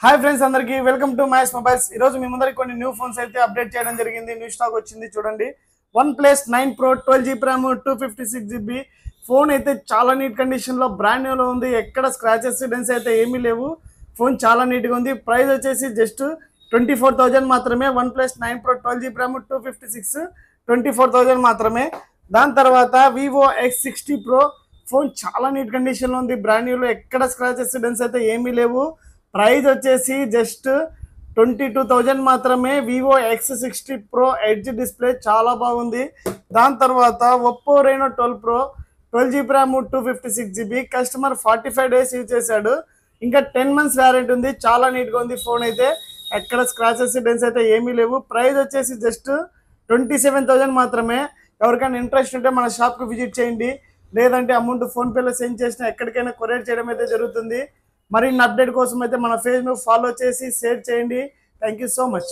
Hi friends అందరికి welcome to max mobiles. ఈ రోజు మీ ముందరికి కొన్ని న్యూ ఫోన్స్ అయితే అప్డేట్ చేయడం జరిగింది. న్యూ స్టాక్ వచ్చింది చూడండి. OnePlus 9 Pro 12GB RAM 256GB phone అయితే చాలా నీట్ కండిషన్ లో బ్రాండ్ న్యూ లో ఉంది. ఎక్కడ స్క్రాచెస్ డెన్స్ అయితే ఏమీ లేవు. ఫోన్ చాలా నీట్ గా ఉంది. ప్రైస్ వచ్చేసి జస్ట్ 24,000 మాత్రమే. OnePlus 9 Pro 12GB RAM 256 24,000 మాత్రమే. దాని తర్వాత Vivo X60 Pro ఫోన్ చాలా నీట్ కండిషన్ లో ఉంది. బ్రాండ్ న్యూ లో ఎక్కడ స్క్రాచెస్ డెన్స్ అయితే ఏమీ లేవు. ప్రైస్ వచ్చేసి జస్ట్ 22,000 మాత్రమే. Vivo X60 Pro edge display చాలా బాగుంది. దాని తర్వాత Oppo Reno 12 Pro 12GB RAM 256GB customer 45 days use చేశాడు. ఇంకా 10 months వ్యారంటీ ఉంది. చాలా నీట్గా ఉంది ఫోన్ అయితే. ఎక్కడ స్క్రాచెస్ డెన్స్ అయితే ఏమీ లేవు. ప్రైస్ వచ్చేసి జస్ట్ 27,000 మాత్రమే. ఎవరికైనా ఇంట్రెస్ట్ ఉంటే మన షాప్కి విజిట్ చేయండి. లేదంటే అమౌంట్ ఫోన్పేలో సెండ్ చేసినా ఎక్కడికైనా కొరియర్ చేయడం అయితే జరుగుతుంది. మరిన్ని అప్డేట్ కోసం అయితే మన ఫేస్బుక్ ఫాలో చేసి షేర్ చేయండి. Thank you so much.